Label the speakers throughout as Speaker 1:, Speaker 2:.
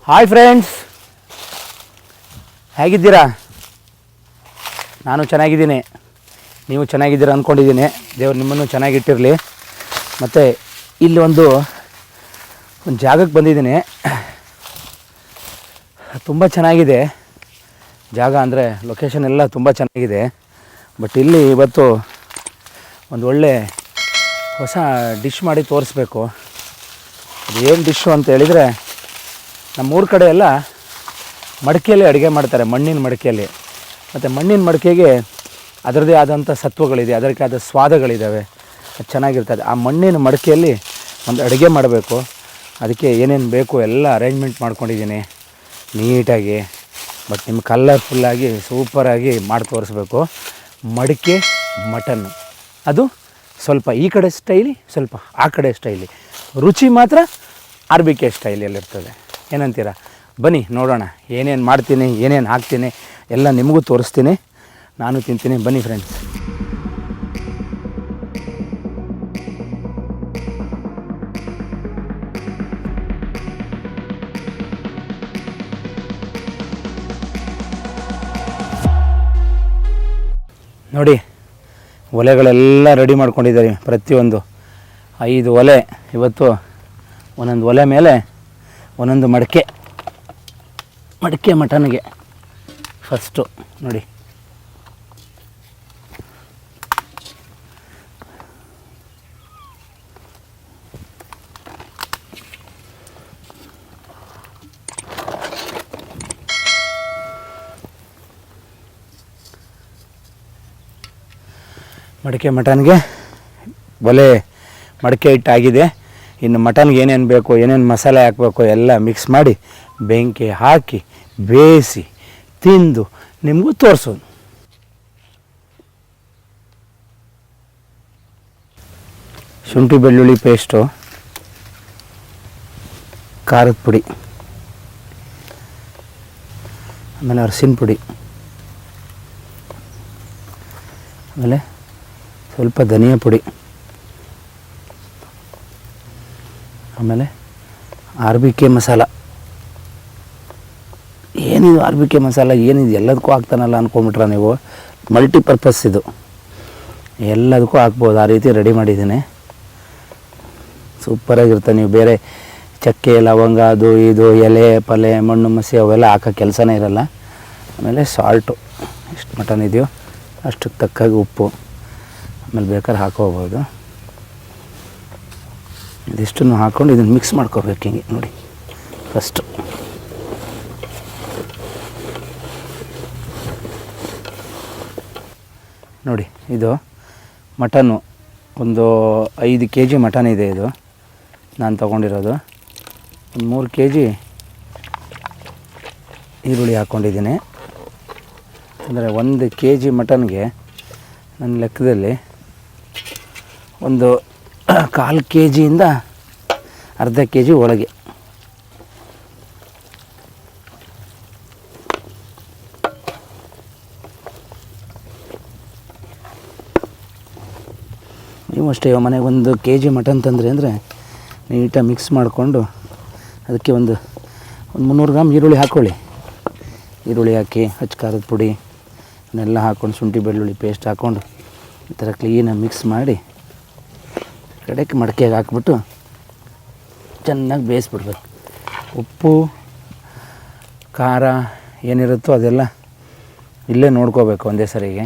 Speaker 1: Hi friends, ಹೇಗಿದ್ದೀರಾ? ನಾನು ಚೆನ್ನಾಗಿದ್ದೀನಿ, ನೀವು ಚೆನ್ನಾಗಿದ್ದೀರಾ ಅಂದ್ಕೊಂಡಿದ್ದೀನಿ. ದೇವ್ರು ನಿಮ್ಮನ್ನು ಚೆನ್ನಾಗಿಟ್ಟಿರಲಿ. ಮತ್ತು ಇಲ್ಲಿ ಒಂದು ಜಾಗಕ್ಕೆ ಬಂದಿದ್ದೀನಿ. ತುಂಬ ಚೆನ್ನಾಗಿದೆ ಜಾಗ, ಅಂದರೆ ಲೊಕೇಶನ್ ಎಲ್ಲ ತುಂಬ ಚೆನ್ನಾಗಿದೆ. ಬಟ್ ಇಲ್ಲಿ ಇವತ್ತು ಒಂದು ಒಳ್ಳೆ ಹೊಸ ಡಿಶ್ ಮಾಡಿ ತೋರಿಸ್ಬೇಕು. ಅದು ಏನು ಡಿಶ್ಶು ಅಂತ ಹೇಳಿದರೆ, ನಮ್ಮೂರ ಕಡೆ ಎಲ್ಲ ಮಡಿಕೆಯಲ್ಲಿ ಅಡುಗೆ ಮಾಡ್ತಾರೆ, ಮಣ್ಣಿನ ಮಡಿಕೆಯಲ್ಲಿ. ಮತ್ತು ಮಣ್ಣಿನ ಮಡಿಕೆಗೆ ಅದರದೇ ಆದಂಥ ಸತ್ವಗಳಿದೆ, ಅದಕ್ಕೆ ಆದ ಸ್ವಾದಗಳಿದ್ದಾವೆ, ಅದು ಚೆನ್ನಾಗಿರ್ತದೆ. ಆ ಮಣ್ಣಿನ ಮಡಿಕೆಯಲ್ಲಿ ಒಂದು ಅಡುಗೆ ಮಾಡಬೇಕು. ಅದಕ್ಕೆ ಏನೇನು ಬೇಕು ಎಲ್ಲ ಅರೇಂಜ್ಮೆಂಟ್ ಮಾಡ್ಕೊಂಡಿದ್ದೀನಿ ನೀಟಾಗಿ. ಬಟ್ ನಿಮ್ಮ ಕಲರ್ಫುಲ್ಲಾಗಿ ಸೂಪರಾಗಿ ಮಾಡಿ ತೋರಿಸ್ಬೇಕು. ಮಡಿಕೆ ಮಟನ್ನು, ಅದು ಸ್ವಲ್ಪ ಈ ಕಡೆ ಸ್ಟೈಲಿ, ಸ್ವಲ್ಪ ಆ ಕಡೆ ಸ್ಟೈಲಿ. ರುಚಿ ಮಾತ್ರ RBK ಸ್ಟೈಲಲ್ಲಿರ್ತದೆ. ಏನಂತೀರ? ಬನ್ನಿ ನೋಡೋಣ. ಏನೇನು ಮಾಡ್ತೀನಿ, ಏನೇನು ಹಾಕ್ತೀನಿ ಎಲ್ಲ ನಿಮಗೂ ತೋರಿಸ್ತೀನಿ, ನಾನು ತಿಂತೀನಿ. ಬನ್ನಿ ಫ್ರೆಂಡ್ಸ್. ನೋಡಿ, ಒಲೆಗಳೆಲ್ಲ ರೆಡಿ ಮಾಡ್ಕೊಂಡಿದ್ದಾರೆ. ಪ್ರತಿಯೊಂದು 5 ಒಲೆ. ಇವತ್ತು ಒಂದೊಂದು ಒಲೆ ಮೇಲೆ ಒಂದೊಂದು ಮಡಿಕೆ ಮಟನ್ಗೆ ಫಸ್ಟು ನೋಡಿ. ಮಡಿಕೆ ಮಟನ್ಗೆ ಒಲೆ ಮಡಿಕೆ ಹಿಟ್ಟಾಗಿದೆ. ಇನ್ನು ಮಟನ್ಗೆ ಏನೇನು ಬೇಕು, ಏನೇನು ಮಸಾಲೆ ಹಾಕಬೇಕು ಎಲ್ಲ ಮಿಕ್ಸ್ ಮಾಡಿ ಬೆಂಕಿ ಹಾಕಿ ಬೇಯಿಸಿ ತಿಂದು ನಿಮಗೂ ತೋರಿಸೋದು. ಶುಂಠಿ ಬೆಳ್ಳುಳ್ಳಿ ಪೇಸ್ಟು, ಖಾರದ ಪುಡಿ, ಆಮೇಲೆ ಅರಸಿನ ಪುಡಿ, ಆಮೇಲೆ ಸ್ವಲ್ಪ ಧನಿಯಾ ಪುಡಿ, ಆಮೇಲೆ RBK ಮಸಾಲ. ಏನಿದು RBK ಮಸಾಲ, ಏನಿದು ಎಲ್ಲದಕ್ಕೂ ಹಾಕ್ತಾನಲ್ಲ ಅಂದ್ಕೊಂಬಿಟ್ರೆ ನೀವು. ಮಲ್ಟಿಪರ್ಪಸ್ ಇದು, ಎಲ್ಲದಕ್ಕೂ ಹಾಕ್ಬೋದು. ಆ ರೀತಿ ರೆಡಿ ಮಾಡಿದ್ದೀನಿ. ಸೂಪರಾಗಿರುತ್ತೆ. ನೀವು ಬೇರೆ ಚಕ್ಕೆ ಲವಂಗ ಅದು ಇದು ಎಲೆ ಪಲೆ ಮಣ್ಣು ಮಸಿ ಅವೆಲ್ಲ ಹಾಕೋ ಕೆಲಸನೇ ಇರಲ್ಲ. ಆಮೇಲೆ ಸಾಲ್ಟು, ಎಷ್ಟು ಮಟನ್ ಇದೆಯೋ ಅಷ್ಟಕ್ಕೆ ತಕ್ಕಾಗಿ ಉಪ್ಪು, ಆಮೇಲೆ ಬೇಕಾದ್ರೆ ಹಾಕೋಬೋದು. ಇದಿಷ್ಟನ್ನು ಹಾಕ್ಕೊಂಡು ಇದನ್ನು ಮಿಕ್ಸ್ ಮಾಡ್ಕೋಬೇಕು ಹಿಂಗೆ ನೋಡಿ. ಫಸ್ಟು ನೋಡಿ, ಇದು ಮಟನ್ನು ಒಂದು 5 kg ಮಟನ್ ಇದೆ. ಇದು ನಾನು ತೊಗೊಂಡಿರೋದು. ಒಂದು 3 kg ಈರುಳ್ಳಿ ಹಾಕ್ಕೊಂಡಿದ್ದೀನಿ. ಅಂದರೆ 1 kg ಮಟನ್ಗೆ ನನ್ನ ಲೆಕ್ಕದಲ್ಲಿ ಒಂದು 1/4 kgಯಿಂದ ಅರ್ಧ kg ಒಳಗೆ. ನೀವು ಅಷ್ಟೇ ಮನೆಗೆ 1 kg ಮಟನ್ ತಂದ್ರಿ ಅಂದರೆ ನೀಟಾಗಿ ಮಿಕ್ಸ್ ಮಾಡಿಕೊಂಡು ಅದಕ್ಕೆ ಒಂದು 300 ಗ್ರಾಮ್ ಈರುಳ್ಳಿ ಹಾಕ್ಕೊಳ್ಳಿ. ಈರುಳ್ಳಿ ಹಾಕಿ ಹಚ್ಚ ಖಾರದ ಪುಡಿ ಅದನ್ನೆಲ್ಲ ಹಾಕ್ಕೊಂಡು ಶುಂಠಿ ಬೆಳ್ಳುಳ್ಳಿ ಪೇಸ್ಟ್ ಹಾಕ್ಕೊಂಡು ಈ ಥರ ಕ್ಲೀನಾಗಿ ಮಿಕ್ಸ್ ಮಾಡಿ ಕಡೆಗೆ ಮಡಿಕೆಗೆ ಹಾಕ್ಬಿಟ್ಟು ಚೆನ್ನಾಗಿ ಬೇಯಿಸ್ಬಿಡ್ಬೇಕು. ಉಪ್ಪು ಖಾರ ಏನಿರುತ್ತೋ ಅದೆಲ್ಲ ಇಲ್ಲೇ ನೋಡ್ಕೋಬೇಕು ಒಂದೇ ಸರಿಗೆ.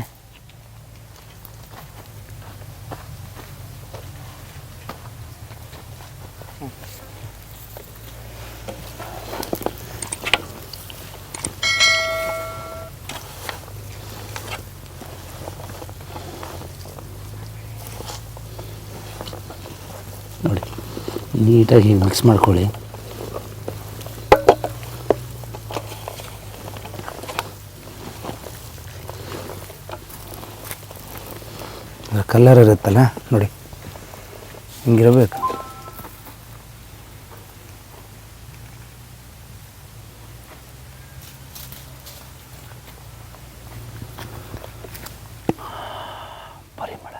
Speaker 1: ನೋಡಿ, ನೀಟಾಗಿ ಮಿಕ್ಸ್ ಮಾಡ್ಕೊಳ್ಳಿ. ಕಲರ್ ಇರುತ್ತಲ್ಲ ನೋಡಿ, ಹಿಂಗಿರಬೇಕು. ಪರಿಮಳ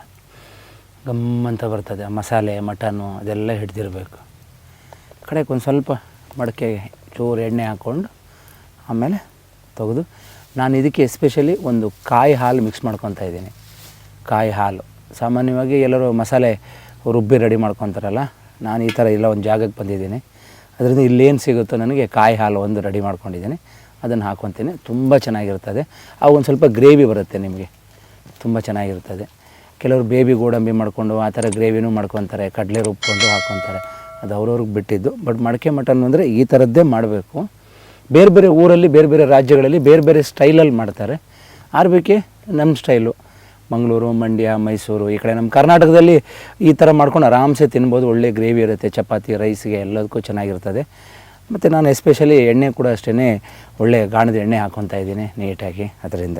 Speaker 1: ಗಮ್ಮಂತ ಬರ್ತದೆ. ಮಸಾಲೆ ಮಟನ್ನು ಅದೆಲ್ಲ ಹಿಡ್ದಿರಬೇಕು. ಕಡೆಗೆ ಒಂದು ಸ್ವಲ್ಪ ಮಡಕೆ ಚೂರು ಎಣ್ಣೆ ಹಾಕ್ಕೊಂಡು ಆಮೇಲೆ ತೆಗೆದು ನಾನು ಇದಕ್ಕೆ ಎಸ್ಪೆಷಲಿ ಒಂದು ಕಾಯಿ ಹಾಲು ಮಿಕ್ಸ್ ಮಾಡ್ಕೊತಾ ಇದ್ದೀನಿ. ಕಾಯಿ ಹಾಲು ಸಾಮಾನ್ಯವಾಗಿ ಎಲ್ಲರೂ ಮಸಾಲೆ ರುಬ್ಬಿ ರೆಡಿ ಮಾಡ್ಕೊತಾರಲ್ಲ, ನಾನು ಈ ಥರ ಇಲ್ಲ ಒಂದು ಜಾಗಕ್ಕೆ ಬಂದಿದ್ದೀನಿ. ಅದರಿಂದ ಇಲ್ಲೇನು ಸಿಗುತ್ತೋ ನನಗೆ ಕಾಯಿ ಹಾಲು ಒಂದು ರೆಡಿ ಮಾಡ್ಕೊಂಡಿದ್ದೀನಿ, ಅದನ್ನು ಹಾಕ್ಕೊತೀನಿ. ತುಂಬ ಚೆನ್ನಾಗಿರ್ತದೆ. ಆ ಒಂದು ಸ್ವಲ್ಪ ಗ್ರೇವಿ ಬರುತ್ತೆ ನಿಮಗೆ, ತುಂಬ ಚೆನ್ನಾಗಿರ್ತದೆ. ಕೆಲವರು ಬೇಬಿ ಗೋಡಂಬಿ ಮಾಡಿಕೊಂಡು ಆ ಥರ ಗ್ರೇವಿನೂ ಮಾಡ್ಕೊತಾರೆ, ಕಡಲೆ ರುಬ್ಕೊಂಡು ಹಾಕ್ಕೊತಾರೆ. ಅದು ಅವ್ರವ್ರಿಗೆ ಬಿಟ್ಟಿದ್ದು. ಬಟ್ ಮಡಕೆ ಮಟನ್ ಅಂದರೆ ಈ ಥರದ್ದೇ ಮಾಡಬೇಕು. ಬೇರೆ ಬೇರೆ ಊರಲ್ಲಿ ಬೇರೆ ಬೇರೆ ರಾಜ್ಯಗಳಲ್ಲಿ ಬೇರೆ ಬೇರೆ ಸ್ಟೈಲಲ್ಲಿ ಮಾಡ್ತಾರೆ. ಆರ್ಬಿಕೆ ನಮ್ಮ ಸ್ಟೈಲು ಮಂಗಳೂರು, ಮಂಡ್ಯ, ಮೈಸೂರು, ಈ ಕಡೆ ನಮ್ಮ ಕರ್ನಾಟಕದಲ್ಲಿ ಈ ಥರ ಮಾಡ್ಕೊಂಡು ಆರಾಮ್ಸೆ ತಿನ್ಬೋದು. ಒಳ್ಳೆ ಗ್ರೇವಿ ಇರುತ್ತೆ, ಚಪಾತಿ ರೈಸ್ಗೆ ಎಲ್ಲದಕ್ಕೂ ಚೆನ್ನಾಗಿರ್ತದೆ. ಮತ್ತು ನಾನು ಎಸ್ಪೆಷಲಿ ಎಣ್ಣೆ ಕೂಡ ಅಷ್ಟೇ ಒಳ್ಳೆ ಗಾಣದ ಎಣ್ಣೆ ಹಾಕ್ಕೊತಾ ಇದ್ದೀನಿ ನೀಟಾಗಿ. ಅದರಿಂದ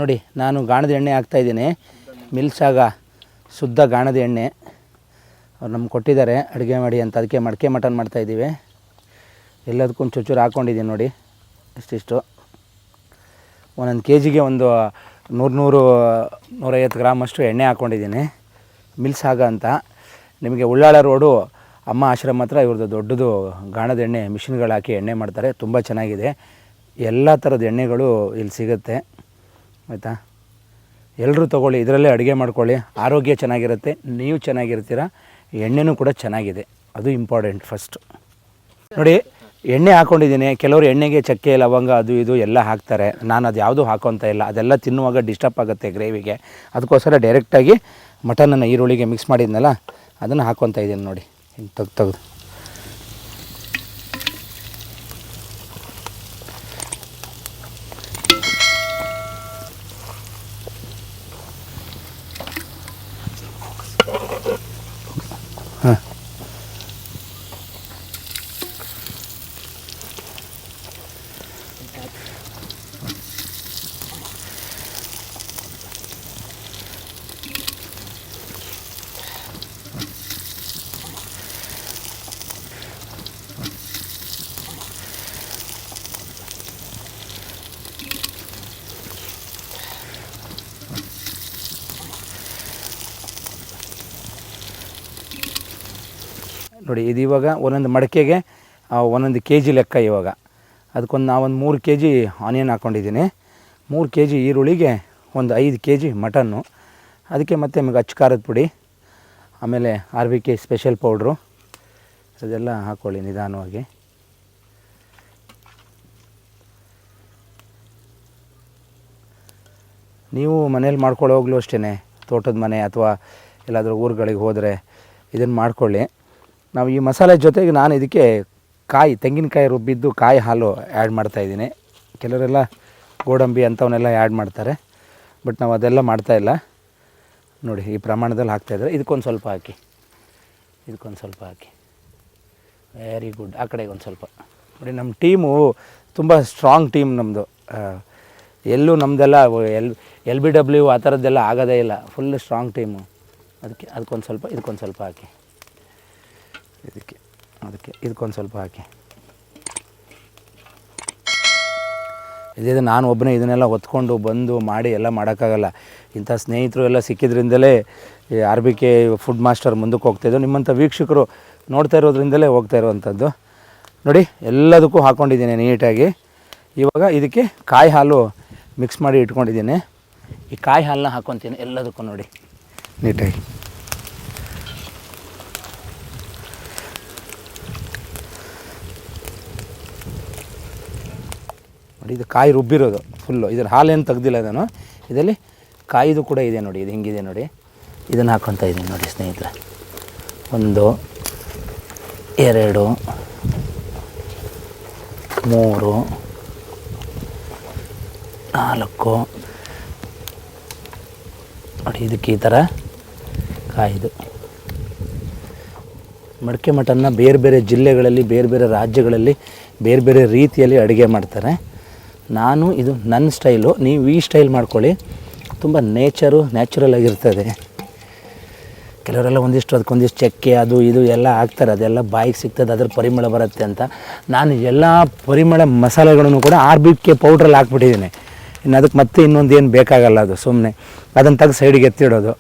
Speaker 1: ನೋಡಿ ನಾನು ಗಾಣದ ಎಣ್ಣೆ ಹಾಕ್ತಾಯಿದ್ದೀನಿ. SAGA ಶುದ್ಧ ಗಾಣದ ಎಣ್ಣೆ ಅವ್ರು ನಮ್ಗೆ ಕೊಟ್ಟಿದ್ದಾರೆ ಅಡುಗೆ ಮಾಡಿ ಅಂತ. ಅದಕ್ಕೆ ಮಡಕೆ ಮಟನ್ ಮಾಡ್ತಾಯಿದ್ದೀವಿ. ಎಲ್ಲದಕ್ಕೂ ಚೂಚೂರು ಹಾಕ್ಕೊಂಡಿದ್ದೀನಿ ನೋಡಿ. ಇಷ್ಟಿಷ್ಟು ಒಂದೊಂದು ಕೆ ಜಿಗೆ ಒಂದು 100-150 ಗ್ರಾಮಷ್ಟು ಎಣ್ಣೆ ಹಾಕ್ಕೊಂಡಿದ್ದೀನಿ. SAGA ಅಂತ ನಿಮಗೆ ಉಳ್ಳಾಳ ರೋಡು ಅಮ್ಮ ಆಶ್ರಮ ಹತ್ರ ಇವ್ರದ್ದು ದೊಡ್ಡದು ಗಾಣದ ಎಣ್ಣೆ ಮಿಷಿನ್ಗಳು ಹಾಕಿ ಎಣ್ಣೆ ಮಾಡ್ತಾರೆ. ತುಂಬ ಚೆನ್ನಾಗಿದೆ. ಎಲ್ಲ ಥರದ ಎಣ್ಣೆಗಳು ಇಲ್ಲಿ ಸಿಗುತ್ತೆ, ಆಯಿತಾ. ಎಲ್ಲರೂ ತೊಗೊಳ್ಳಿ, ಇದರಲ್ಲೇ ಅಡುಗೆ ಮಾಡ್ಕೊಳ್ಳಿ. ಆರೋಗ್ಯ ಚೆನ್ನಾಗಿರುತ್ತೆ, ನೀವು ಚೆನ್ನಾಗಿರ್ತೀರ, ಎಣ್ಣೆನೂ ಕೂಡ ಚೆನ್ನಾಗಿದೆ. ಅದು ಇಂಪಾರ್ಟೆಂಟ್ ಫಸ್ಟು. ನೋಡಿ ಎಣ್ಣೆ ಹಾಕ್ಕೊಂಡಿದ್ದೀನಿ. ಕೆಲವರು ಎಣ್ಣೆಗೆ ಚಕ್ಕೆ ಲವಂಗ ಅದು ಇದು ಎಲ್ಲ ಹಾಕ್ತಾರೆ. ನಾನು ಅದು ಯಾವುದೂ ಹಾಕೋಂತ ಇಲ್ಲ. ಅದೆಲ್ಲ ತಿನ್ನುವಾಗ ಡಿಸ್ಟರ್ಬ್ ಆಗುತ್ತೆ ಗ್ರೇವಿಗೆ. ಅದಕ್ಕೋಸ್ಕರ ಡೈರೆಕ್ಟಾಗಿ ಮಟನನ್ನು ಈರುಳ್ಳಿಗೆ ಮಿಕ್ಸ್ ಮಾಡಿದ್ನಲ್ಲ ಅದನ್ನು ಹಾಕ್ಕೊತಾ ಇದ್ದೀನಿ ನೋಡಿ. ಹಿಂಗೆ ತೆಗ್ದು ಹಾಂ. ನೋಡಿ ಇದು ಇವಾಗ ಒಂದೊಂದು ಮಡಕೆಗೆ 1 ಕೆ ಜಿ ಲೆಕ್ಕ. ಇವಾಗ ಅದಕ್ಕೊಂದು ನಾವೊಂದು 3 ಕೆ ಜಿ ಆನಿಯನ್ ಹಾಕ್ಕೊಂಡಿದ್ದೀನಿ, 3 ಕೆ ಜಿ ಈರುಳ್ಳಿಗೆ ಒಂದು 5 ಕೆ ಜಿ ಮಟನ್ನು. ಅದಕ್ಕೆ ಮತ್ತು ನಿಮಗೆ ಅಚ್ಚ ಖಾರದ ಪುಡಿ, ಆಮೇಲೆ RBK ಸ್ಪೆಷಲ್ ಪೌಡ್ರು, ಅದೆಲ್ಲ ಹಾಕ್ಕೊಳ್ಳಿ ನಿಧಾನವಾಗಿ. ನೀವು ಮನೇಲಿ ಮಾಡ್ಕೊಳ್ಳೋವಾಗಲೂ ಅಷ್ಟೇ, ತೋಟದ ಮನೆ ಅಥವಾ ಎಲ್ಲಾದರೂ ಊರುಗಳಿಗೆ ಹೋದರೆ ಇದನ್ನು ಮಾಡ್ಕೊಳ್ಳಿ. ನಾವು ಈ ಮಸಾಲೆ ಜೊತೆಗೆ ನಾನು ಇದಕ್ಕೆ ತೆಂಗಿನಕಾಯಿ ರುಬ್ಬಿದ್ದು ಕಾಯಿ ಹಾಲು ಆ್ಯಡ್ ಮಾಡ್ತಾಯಿದ್ದೀನಿ. ಕೆಲವರೆಲ್ಲ ಗೋಡಂಬಿ ಅಂಥವನ್ನೆಲ್ಲ ಆ್ಯಡ್ ಮಾಡ್ತಾರೆ, ಬಟ್ ನಾವು ಅದೆಲ್ಲ ಮಾಡ್ತಾಯಿಲ್ಲ. ನೋಡಿ ಈ ಪ್ರಮಾಣದಲ್ಲಿ ಹಾಕ್ತಾಯಿದ್ದಾರೆ. ಇದಕ್ಕೊಂದು ಸ್ವಲ್ಪ ಹಾಕಿ, ಇದಕ್ಕೊಂದು ಸ್ವಲ್ಪ ಹಾಕಿ. Very good. ಆ ಕಡೆಗೆ ಒಂದು ಸ್ವಲ್ಪ ನೋಡಿ. ನಮ್ಮ ಟೀಮು ತುಂಬ ಸ್ಟ್ರಾಂಗ್ ಟೀಮ್ ನಮ್ಮದು. ಎಲ್ಲೂ ನಮ್ಮದೆಲ್ಲ LBW ಆ ಥರದ್ದೆಲ್ಲ ಆಗೋದೇ ಇಲ್ಲ. Full strong team. ಅದಕ್ಕೊಂದು ಸ್ವಲ್ಪ, ಇದಕ್ಕೊಂದು ಸ್ವಲ್ಪ ಹಾಕಿ. ಅದಕ್ಕೆ ಇದಕ್ಕೊಂದು ಸ್ವಲ್ಪ ಹಾಕಿ. ಇದೇ ನಾನು ಒಬ್ಬನೇ ಇದನ್ನೆಲ್ಲ ಹೊತ್ಕೊಂಡು ಬಂದು ಮಾಡಿ ಎಲ್ಲ ಮಾಡೋಕ್ಕಾಗಲ್ಲ. ಇಂಥ ಸ್ನೇಹಿತರು ಎಲ್ಲ ಸಿಕ್ಕಿದ್ರಿಂದಲೇ RBK ಫುಡ್ ಮಾಸ್ಟರ್ ಮುಂದಕ್ಕೆ ಹೋಗ್ತಾಯಿದ್ದು. ನಿಮ್ಮಂಥ ವೀಕ್ಷಕರು ನೋಡ್ತಾ ಇರೋದ್ರಿಂದಲೇ ಹೋಗ್ತಾ ಇರೋವಂಥದ್ದು. ನೋಡಿ ಎಲ್ಲದಕ್ಕೂ ಹಾಕ್ಕೊಂಡಿದ್ದೀನಿ ನೀಟಾಗಿ. ಇವಾಗ ಇದಕ್ಕೆ ಕಾಯಿ ಹಾಲು ಮಿಕ್ಸ್ ಮಾಡಿ ಇಟ್ಕೊಂಡಿದ್ದೀನಿ. ಈ ಕಾಯಿ ಹಾಲನ್ನ ಹಾಕ್ಕೊತೀನಿ ಎಲ್ಲದಕ್ಕೂ ನೋಡಿ ನೀಟಾಗಿ. ನೋಡಿ ಇದು ಕಾಯಿ ರುಬ್ಬಿರೋದು ಫುಲ್ಲು. ಇದ್ರ ಹಾಲೇನು ತೆಗ್ದಿಲ್ಲ ನಾನು. ಇದರಲ್ಲಿ ಕಾಯಿದು ಕೂಡ ಇದೆ ನೋಡಿ. ಇದು ಹಿಂಗಿದೆ ನೋಡಿ. ಇದನ್ನು ಹಾಕ್ಕೊತಾ ಇದ್ದೀನಿ ನೋಡಿ ಸ್ನೇಹಿತರೆ. 1 2 3 4 ನೋಡಿ. ಇದಕ್ಕೆ ಈ ಥರ ಕಾಯಿದು ಮಡಕೆ ಮಟನ್ನ ಬೇರೆ ಬೇರೆ ಜಿಲ್ಲೆಗಳಲ್ಲಿ, ಬೇರೆ ಬೇರೆ ರಾಜ್ಯಗಳಲ್ಲಿ ಬೇರೆ ಬೇರೆ ರೀತಿಯಲ್ಲಿ ಅಡುಗೆ ಮಾಡ್ತಾರೆ. ನಾನು ಇದು ನನ್ನ ಸ್ಟೈಲು, ನೀವು ಈ ಸ್ಟೈಲ್ ಮಾಡ್ಕೊಳ್ಳಿ. ತುಂಬ ನ್ಯಾಚುರಲ್ ಆಗಿರ್ತದೆ. ಕೆಲವರೆಲ್ಲ ಅದಕ್ಕೊಂದಿಷ್ಟು ಚಕ್ಕೆ ಅದು ಇದು ಎಲ್ಲ ಹಾಕ್ತಾರೆ, ಅದೆಲ್ಲ ಬಾಯಿಗೆ ಸಿಗ್ತದೆ, ಅದ್ರ ಪರಿಮಳ ಬರುತ್ತೆ ಅಂತ. ನಾನು ಎಲ್ಲ ಪರಿಮಳ ಮಸಾಲೆಗಳನ್ನು ಕೂಡ RBK ಪೌಡ್ರಲ್ಲಿ ಹಾಕ್ಬಿಟ್ಟಿದ್ದೀನಿ. ಇನ್ನು ಅದಕ್ಕೆ ಮತ್ತೆ ಇನ್ನೊಂದು ಏನು ಬೇಕಾಗಲ್ಲ, ಅದು ಸುಮ್ಮನೆ ಅದನ್ನು ತೆಗೆದು ಸೈಡಿಗೆ ಎತ್ತಿಡೋದು.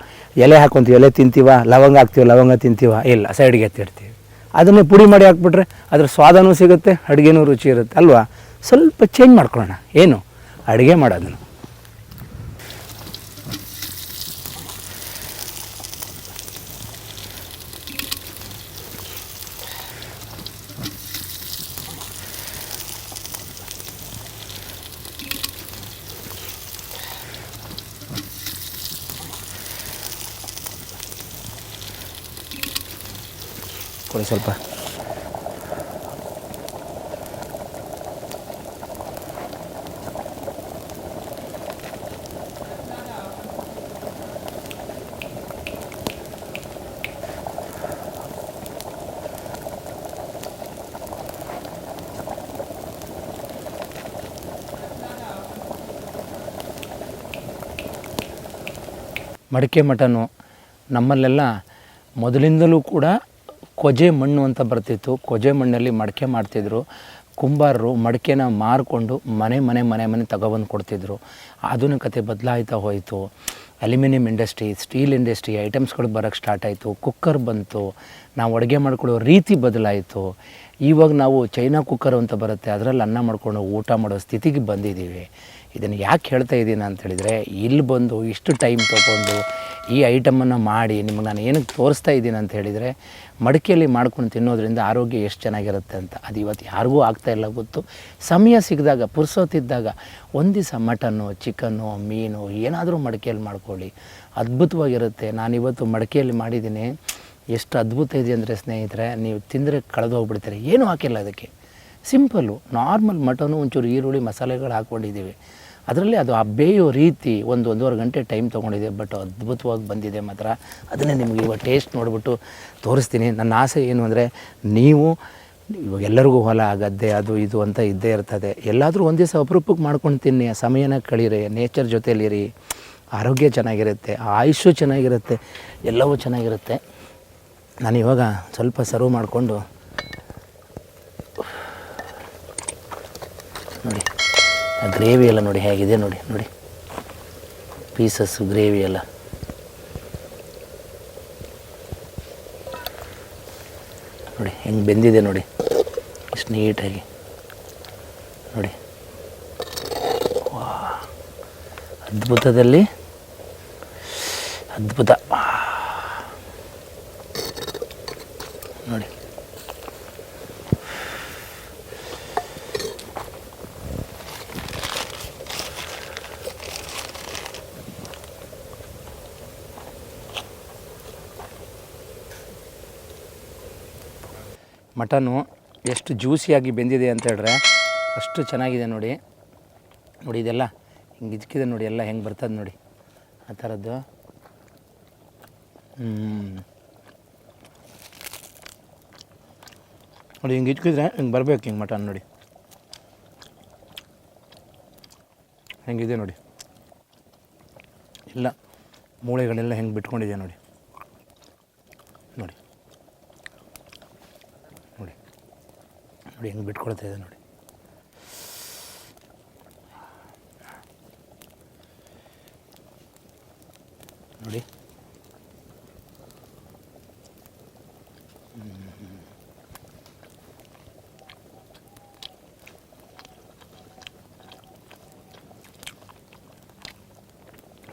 Speaker 1: ಎಲೆ ಹಾಕ್ಕೊಂತೀವಿ, ಎಲೆ ತಿಂತೀವ, ಲವಂಗ ಹಾಕ್ತೀವಿ, ಲವಂಗ ತಿಂತೀವ, ಇಲ್ಲ ಸೈಡಿಗೆ ಎತ್ತಿಡ್ತೀವಿ. ಅದನ್ನೇ ಪುಡಿ ಮಾಡಿ ಹಾಕ್ಬಿಟ್ರೆ ಅದ್ರ ಸ್ವಾದನೂ ಸಿಗುತ್ತೆ, ಅಡುಗೆನೂ ರುಚಿ ಇರುತ್ತೆ ಅಲ್ವಾ. ಸ್ವಲ್ಪ ಚೇಂಜ್ ಮಾಡ್ಕೊಳ್ಳೋಣ, ಏನು ಅಡುಗೆ ಮಾಡೋದನ್ನು. ಕೊಡಿ ಸ್ವಲ್ಪ. ಮಡಿಕೆ ಮಟನು ನಮ್ಮಲ್ಲೆಲ್ಲ ಮೊದಲಿಂದಲೂ ಕೂಡ ಕೊಜೆ ಮಣ್ಣು ಅಂತ ಬರ್ತಿತ್ತು. ಕೊಜೆ ಮಣ್ಣಲ್ಲಿ ಮಡಿಕೆ ಮಾಡ್ತಿದ್ರು. ಕುಂಬಾರರು ಮಡಿಕೆನ ಮಾರಿಕೊಂಡು ಮನೆ ತಗೊಬಂದು ಕೊಡ್ತಿದ್ರು. ಆಧುನಿಕತೆ ಬದಲಾಯ್ತಾ ಹೋಯಿತು. ಅಲ್ಯೂಮಿನಿಯಂ ಇಂಡಸ್ಟ್ರಿ, ಸ್ಟೀಲ್ ಇಂಡಸ್ಟ್ರಿ ಐಟಮ್ಸ್ಗಳು ಬರೋಕ್ಕೆ ಸ್ಟಾರ್ಟ್ ಆಯಿತು. ಕುಕ್ಕರ್ ಬಂತು, ನಾವು ಅಡುಗೆ ಮಾಡ್ಕೊಳ್ಳೋ ರೀತಿ ಬದಲಾಯಿತು. ಇವಾಗ ನಾವು ಚೈನಾ ಕುಕ್ಕರ್ ಅಂತ ಬರುತ್ತೆ, ಅದರಲ್ಲಿ ಅನ್ನ ಮಾಡ್ಕೊಂಡು ಊಟ ಮಾಡೋ ಸ್ಥಿತಿಗೆ ಬಂದಿದ್ದೀವಿ. ಇದನ್ನು ಯಾಕೆ ಹೇಳ್ತಾ ಇದ್ದೀನಿ ಅಂತೇಳಿದರೆ, ಇಲ್ಲಿ ಬಂದು ಇಷ್ಟು ಟೈಮ್ ತೊಗೊಂಡು ಈ ಐಟಮನ್ನು ಮಾಡಿ ನಿಮಗೆ ನಾನು ಏನಕ್ಕೆ ತೋರಿಸ್ತಾ ಇದ್ದೀನಿ ಅಂತ ಹೇಳಿದರೆ, ಮಡಿಕೆಯಲ್ಲಿ ಮಾಡ್ಕೊಂಡು ತಿನ್ನೋದ್ರಿಂದ ಆರೋಗ್ಯ ಎಷ್ಟು ಚೆನ್ನಾಗಿರುತ್ತೆ ಅಂತ. ಅದು ಇವತ್ತು ಯಾರಿಗೂ ಆಗ್ತಾಯಿಲ್ಲ ಗೊತ್ತು. ಸಮಯ ಸಿಕ್ಕಿದಾಗ, ಪುರ್ಸೊತ್ತಿದ್ದಾಗ ಒಂದು ದಿವಸ ಮಟನ್ನು, ಚಿಕನ್ನು, ಮೀನು ಏನಾದರೂ ಮಡಿಕೆಯಲ್ಲಿ ಮಾಡ್ಕೊಳ್ಳಿ, ಅದ್ಭುತವಾಗಿರುತ್ತೆ. ನಾನಿವತ್ತು ಮಡಿಕೆಯಲ್ಲಿ ಮಾಡಿದ್ದೀನಿ. ಎಷ್ಟು ಅದ್ಭುತ ಇದೆ ಅಂದರೆ ಸ್ನೇಹಿತರೆ, ನೀವು ತಿಂದರೆ ಕಳೆದು ಹೋಗ್ಬಿಡ್ತೀರಿ. ಏನೂ ಹಾಕಿಲ್ಲ ಅದಕ್ಕೆ, ಸಿಂಪಲ್ಲು ನಾರ್ಮಲ್ ಮಟನು, ಒಂಚೂರು ಈರುಳ್ಳಿ ಮಸಾಲೆಗಳು ಹಾಕ್ಕೊಂಡಿದ್ದೀವಿ. ಅದರಲ್ಲಿ ಅದು ಆ ಬೇಯೋ ರೀತಿ ಒಂದೂವರೆ ಗಂಟೆ ಟೈಮ್ ತೊಗೊಂಡಿದೆ, ಬಟ್ ಅದ್ಭುತವಾಗಿ ಬಂದಿದೆ ಮಾತ್ರ. ಅದನ್ನೇ ನಿಮಗೆ ಇವಾಗ ಟೇಸ್ಟ್ ನೋಡಿಬಿಟ್ಟು ತೋರಿಸ್ತೀನಿ. ನನ್ನ ಆಸೆ ಏನು ಅಂದರೆ, ನೀವು ಇವಾಗ ಎಲ್ಲರಿಗೂ ಹೊಲ, ಗದ್ದೆ ಅದು ಇದು ಅಂತ ಇದ್ದೇ ಇರ್ತದೆ. ಎಲ್ಲಾದರೂ ಒಂದು ದಿವಸ ಅಪರೂಪಕ್ಕೆ ಮಾಡ್ಕೊಂಡು ತಿನ್ನಿ, ಸಮಯನ ಕಳೀರಿ, ನೇಚರ್ ಜೊತೆಲಿರಿ, ಆರೋಗ್ಯ ಚೆನ್ನಾಗಿರುತ್ತೆ, ಆಯುಷ್ಯು ಚೆನ್ನಾಗಿರುತ್ತೆ, ಎಲ್ಲವೂ ಚೆನ್ನಾಗಿರುತ್ತೆ. ನಾನು ಇವಾಗ ಸ್ವಲ್ಪ ಸರ್ವ್ ಮಾಡಿಕೊಂಡು ನೋಡಿ, ಆ ಗ್ರೇವಿ ಎಲ್ಲ ನೋಡಿ ಹೇಗಿದೆ, ನೋಡಿ ನೋಡಿ ಪೀಸಸ್ಸು ಗ್ರೇವಿ ಎಲ್ಲ ನೋಡಿ ಹೆಂಗೆ ಬೆಂದಿದೆ ನೋಡಿ, ಇಷ್ಟು ನೀಟಾಗಿ ನೋಡಿ. ವಾ, ಅದ್ಭುತದಲ್ಲಿ ಅದ್ಭುತ ನೋಡಿ. ಮಟನು ಎಷ್ಟು ಜ್ಯೂಸಿಯಾಗಿ ಬೆಂದಿದೆ ಅಂತ ಹೇಳಿದ್ರೆ ಅಷ್ಟು ಚೆನ್ನಾಗಿದೆ ನೋಡಿ. ನೋಡಿ ಇದೆಲ್ಲ ಹಿಂಗೆ ಇಜ್ಕಿದೆ ನೋಡಿ, ಎಲ್ಲ ಹೆಂಗೆ ಬರ್ತದೆ ನೋಡಿ ಆ ಥರದ್ದು. ನೋಡಿ ಹಿಂಗೆ ಇಜ್ಕಿದ್ರೆ ಹಿಂಗೆ ಬರಬೇಕು, ಹಿಂಗೆ ಮಟನ್ ನೋಡಿ ಹೆಂಗಿದೆ ನೋಡಿ, ಎಲ್ಲ ಮೂಳೆಗಳೆಲ್ಲ ಹೆಂಗೆ ಬಿಟ್ಕೊಂಡಿದೆ ನೋಡಿ. ನೋಡಿ ನೋಡಿ ನೋಡಿ ಹೆಂಗೆ ಬಿಟ್ಕೊಳ್ತಾ ಇದೆ ನೋಡಿ. ನೋಡಿ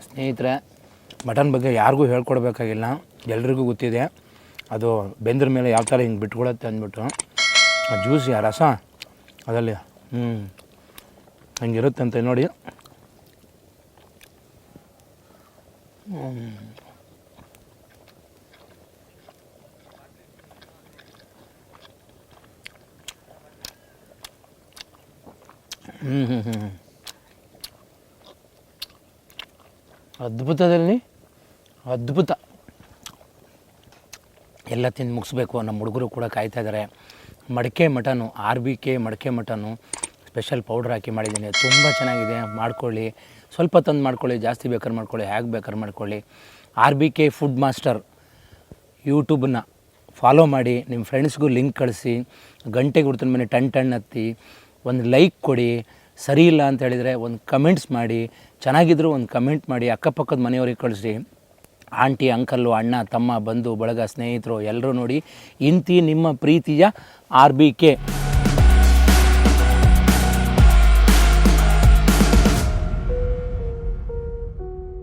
Speaker 1: ಸ್ನೇಹಿತರೆ, ಮಟನ್ ಬಗ್ಗೆ ಯಾರಿಗೂ ಹೇಳ್ಕೊಡ್ಬೇಕಾಗಿಲ್ಲ, ಎಲ್ರಿಗೂ ಗೊತ್ತಿದೆ. ಅದು ಬೆಂದ್ರ ಮೇಲೆ ಯಾವ ಥರ ಹಿಂಗೆ ಬಿಟ್ಕೊಳತ್ತೆ ಅಂದ್ಬಿಟ್ಟು, ಆ ಜ್ಯೂಸಿ, ಆ ರಸ ಅದರಲ್ಲಿ ಹಂಗಿರುತ್ತಂತೆ ನೋಡಿ. ಅದ್ಭುತದಲ್ಲಿ ಅದ್ಭುತ. ಎಲ್ಲ ತಿಂದು ಮುಗಿಸ್ಬೇಕು, ನಮ್ಮ ಹುಡುಗರು ಕೂಡ ಕಾಯ್ತಾ ಇದ್ದಾರೆ. ಮಡಿಕೆ ಮಟನು, RBK ಮಡಿಕೆ ಮಟನು ಸ್ಪೆಷಲ್ ಪೌಡ್ರ್ ಹಾಕಿ ಮಾಡಿದ್ದೀನಿ, ತುಂಬ ಚೆನ್ನಾಗಿದೆ. ಮಾಡ್ಕೊಳ್ಳಿ, ಸ್ವಲ್ಪ ತಂದು ಮಾಡ್ಕೊಳ್ಳಿ, ಜಾಸ್ತಿ ಬೇಕಾದ್ರೆ ಮಾಡ್ಕೊಳ್ಳಿ, ಹೇಗೆ ಬೇಕಾದ್ರೆ ಮಾಡ್ಕೊಳ್ಳಿ. RBK ಫುಡ್ ಮಾಸ್ಟರ್ ಯೂಟ್ಯೂಬನ್ನ ಫಾಲೋ ಮಾಡಿ, ನಿಮ್ಮ ಫ್ರೆಂಡ್ಸ್ಗೂ ಲಿಂಕ್ ಕಳಿಸಿ, ಗಂಟೆಗೆ ಹುಡ್ತನ ಮನೆ ಟನ್ ಹತ್ತಿ, ಒಂದು ಲೈಕ್ ಕೊಡಿ, ಸರಿ ಇಲ್ಲ ಅಂತ ಹೇಳಿದರೆ ಒಂದು ಕಮೆಂಟ್ಸ್ ಮಾಡಿ, ಚೆನ್ನಾಗಿದ್ದರೂ ಒಂದು ಕಮೆಂಟ್ ಮಾಡಿ, ಅಕ್ಕಪಕ್ಕದ ಮನೆಯವ್ರಿಗೆ ಕಳಿಸ್ರಿ. ಆಂಟಿ, ಅಂಕಲ್ಲು, ಅಣ್ಣ, ತಮ್ಮ, ಬಂಧು ಬಳಗ, ಸ್ನೇಹಿತರು ಎಲ್ಲರೂ ನೋಡಿ. ಇಂತಿ ನಿಮ್ಮ ಪ್ರೀತಿಯ RBK.